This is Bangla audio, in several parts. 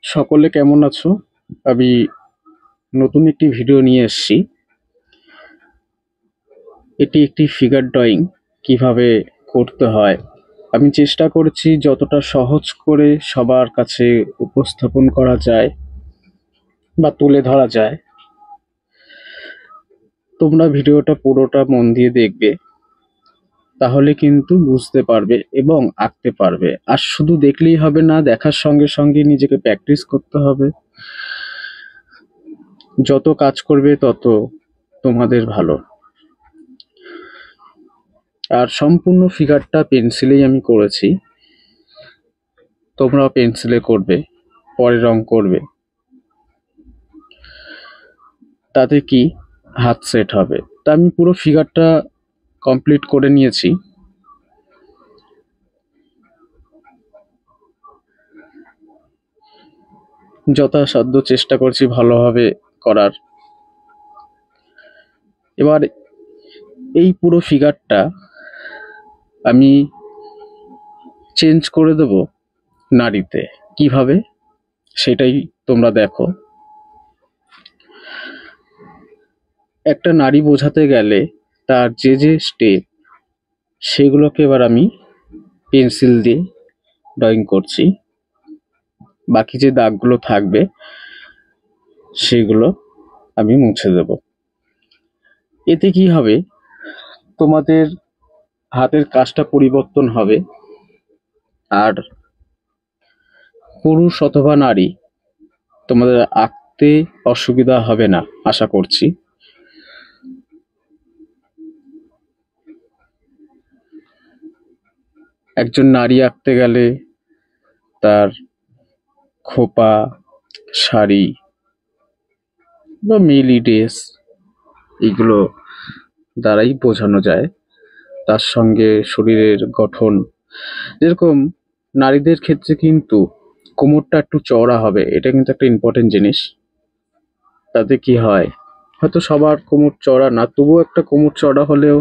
সকলে কেমন আছো? আমি নতুন একটি ভিডিও নিয়ে এসেছি। এটি একটি ফিগার ড্রয়িং কিভাবে করতে হয়। আমি চেষ্টা করছি যতটা সহজ করে সবার কাছে উপস্থাপন করা যায় বা তুলে ধরা যায়। তোমরা ভিডিওটা পুরোটা মন দিয়ে দেখবে, তাহলে কিন্তু বুঝতে পারবে এবং আঁকতে পারবে। আর শুধু দেখলেই হবে না, দেখার সঙ্গে সঙ্গে নিজেকে প্র্যাকটিস করতে হবে। যত কাজ করবে তত তোমাদের ভালো। আর সম্পূর্ণ ফিগারটা পেন্সিলেই আমি করেছি, তোমরাও পেন্সিলে করবে, পরে রং করবে, তাতে কি হাত সেট হবে। তা আমি পুরো ফিগারটা কমপ্লিট করে নিয়েছি। যথাসাধ্য চেষ্টা করছি ভালোভাবে করার। এবার এই পুরো ফিগারটা আমি চেঞ্জ করে দেব নারীতে। কিভাবে সেটাই তোমরা দেখো। একটা নারী বোঝাতে গেলে তার যে যে স্টেপ, সেগুলোকে এবার আমি পেন্সিল দিয়ে ড্রয়িং করছি। বাকি যে দাগগুলো থাকবে সেগুলো আমি মুছে দেব। এতে কি হবে, তোমাদের হাতের কাজটা পরিবর্তন হবে। আর পুরুষ অথবা নারী, তোমাদের আঁকতে অসুবিধা হবে না আশা করছি। একজন নারী আঁকতে গেলে তার খোপা, শাড়ি বা মেলি ড্রেস, এগুলো দ্বারাই বোঝানো যায়। তার সঙ্গে শরীরের গঠন, যেরকম নারীদের ক্ষেত্রে কিন্তু কোমরটা একটু চওড়া হবে, এটা কিন্তু একটা ইম্পর্টেন্ট জিনিস। তাতে কি হয়, হয়তো সবার কোমর চওড়া না, তবুও একটা কোমর চওড়া হলেও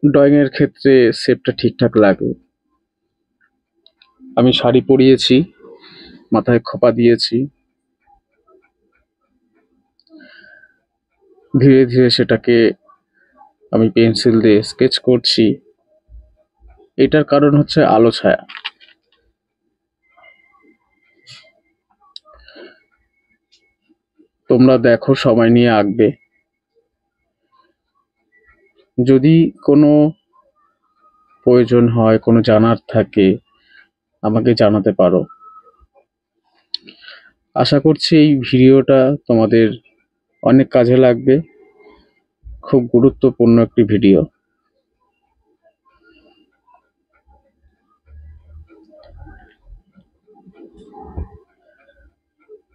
ড্রয়িং এর ক্ষেত্রে শেপটা ঠিকঠাক লাগে। আমি শাড়ি পরিয়েছি, মাথায় খোপা দিয়েছি, ধীরে ধীরে সেটাকে আমি পেন্সিল দিয়ে স্কেচ করছি। এটার কারণ হচ্ছে আলো ছায়া। তোমরা দেখো, সময় নিয়ে আঁকবে। যদি কোনো প্রয়োজন হয়, কোনো জানার থাকে, আমাকে জানাতে পারো। আশা করছি এই ভিডিওটা তোমাদের অনেক কাজে লাগবে। খুব গুরুত্বপূর্ণ একটি ভিডিও।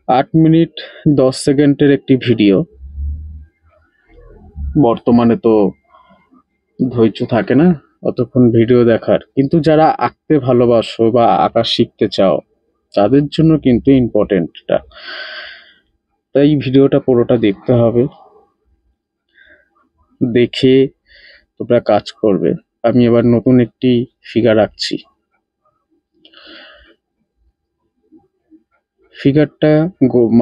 8 মিনিট 10 সেকেন্ডের একটি ভিডিও। বর্তমানে তো ধৈর্য থাকে না অতক্ষণ ভিডিও দেখার, কিন্তু যারা আঁকতে ভালোবাসো বা আঁকা শিখতে চাও, তাদের জন্য কিন্তু ইম্পর্টেন্টটা। তাই ভিডিওটা পুরোটা দেখতে হবে, দেখে তোমরা কাজ করবে। আমি এবার নতুন একটি ফিগার আঁকছি। ফিগারটা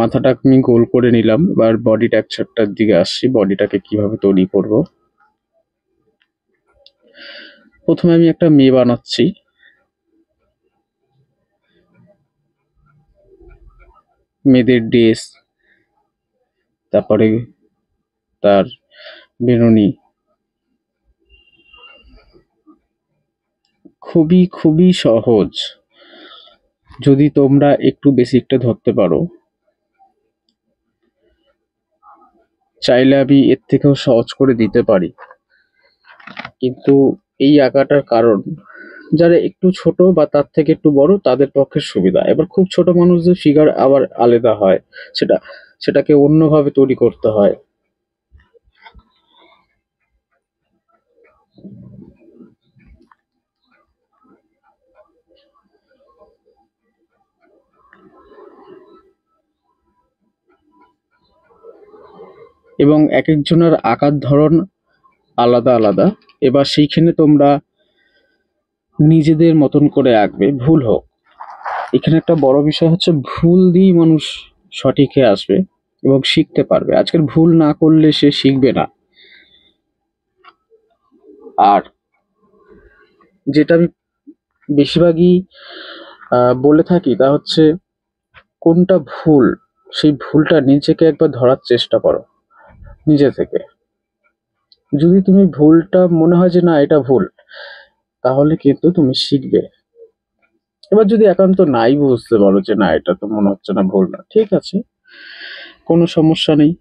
মাথাটা আমি গোল করে নিলাম। এবার বডি টেক্সচারটার দিকে আসছি, বডিটাকে কিভাবে তৈরি করব। প্রথমে আমি একটা মেয়ে বানাচ্ছি। মেয়েদের ড্রেস, তারপরে তার বেরুনি, খুবই খুবই সহজ। যদি তোমরা একটু বেসিকটা ধরতে পারো, চাইলে আমি এর থেকেও সহজ করে দিতে পারি। কিন্তু এই আঁকাটার কারণ, যারা একটু ছোট বা তার থেকে একটু বড় তাদের পক্ষে সুবিধা। এবার খুব ছোট মানুষদের ফিগার আবার আলাদা হয়, সেটাকে অন্যভাবে তৈরি করতে হয়। এবং এক একজনের আঁকার ধরন আলাদা আলাদা। এবার সেইখানে তোমরা নিজেদের মতন করে আঁকবে, ভুল হোক। এখানে একটা বড় বিষয় হচ্ছে ভুল দিয়েই মানুষ সঠিকে আসবে এবং শিখতে পারবে। আজকের ভুল না করলে সে শিখবে না। আর যেটা আমি বেশিরভাগই বলে থাকি তা হচ্ছে কোনটা ভুল, সেই ভুলটা নিজেকে একবার ধরার চেষ্টা করো নিজে থেকে। যদি তুমি ভুলটা মনে হয় যে না এটা ভুল, তাহলে কিন্তু তুমি শিখবে। এবার যদি একান্ত নাই বুঝতে পারো যে না এটা তো মনে হচ্ছে না ভুল, না ঠিক আছে, কোনো সমস্যা নেই,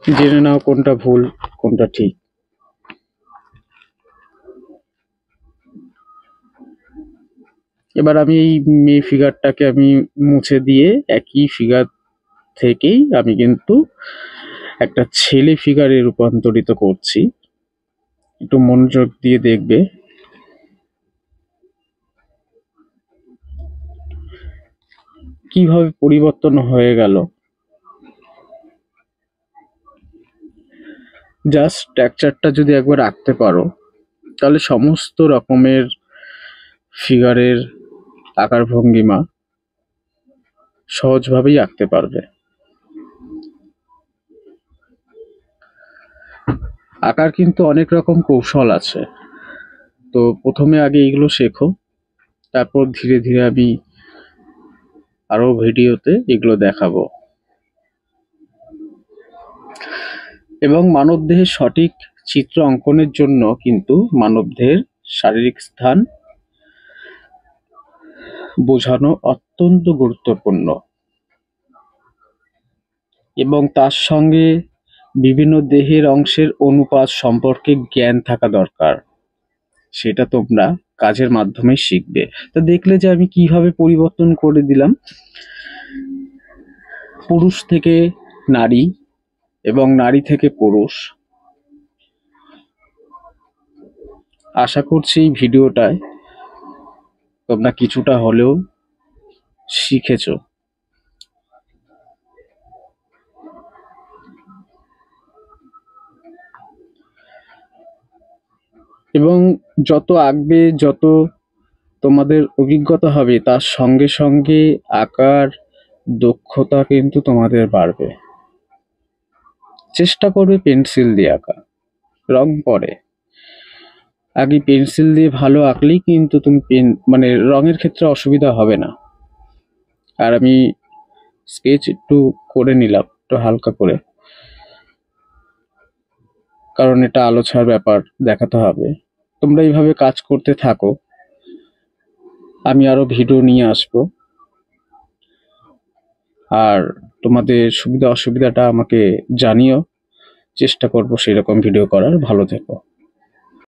জেনে নাও কোনটা ভুল কোনটা ঠিক। এবার আমি এই মেয়ে ফিগারটাকে আমি মুছে দিয়ে একই ফিগার থেকেই আমি কিন্তু একটা ছেলে ফিগারে রূপান্তরিত করছি। একটু মনোযোগ দিয়ে দেখবে। কিভাবে পরিবর্তন হয়ে গেল। জাস্ট স্ট্রাকচারটা যদি একবার আঁকতে পারো, তাহলে সমস্ত রকমের ফিগারের আকার ভঙ্গিমা সহজভাবেই আঁকতে পারবে। আঁকার কিন্তু অনেক রকম কৌশল আছে, তো প্রথমে আগে এগুলো শেখো, তারপর ধীরে ধীরে আমি আরো ভিডিওতে এগুলো দেখাবো। এবং মানবদেহের সঠিক চিত্র অঙ্কনের জন্য কিন্তু মানবদেহের শারীরিক স্থান বোঝানো অত্যন্ত গুরুত্বপূর্ণ, এবং তার সঙ্গে বিভিন্ন দেহের অংশের অনুপাত সম্পর্কে জ্ঞান থাকা দরকার। সেটা তোমরা কাজের মাধ্যমে শিখবে। তো দেখলে যে আমি কিভাবে পরিবর্তন করে দিলাম পুরুষ থেকে নারী এবং নারী থেকে পুরুষ। আশা করছি এই ভিডিওটায় তোমরা কিছুটা হলেও শিখেছো। এবং যত আঁকবে, যত তোমাদের অভিজ্ঞতা হবে, তার সঙ্গে সঙ্গে আঁকার দক্ষতা কিন্তু তোমাদের বাড়বে। চেষ্টা করবে পেন্সিল দিয়ে আঁকা, রং পরে। আগে পেন্সিল দিয়ে ভালো আঁকলেই কিন্তু তুমি মানে রঙের ক্ষেত্রে অসুবিধা হবে না। আর আমি স্কেচ একটু করে নিলাম, একটু হালকা করে, কারণ এটা আলো ছাড়ার ব্যাপার দেখাতে হবে। তোমরা এইভাবে কাজ করতে থাকো, আমি আরো ভিডিও নিয়ে আসবো। আর তোমাদের সুবিধা অসুবিধাটা আমাকে জানিও, চেষ্টা করবো সেরকম ভিডিও করার। ভালো থেকো।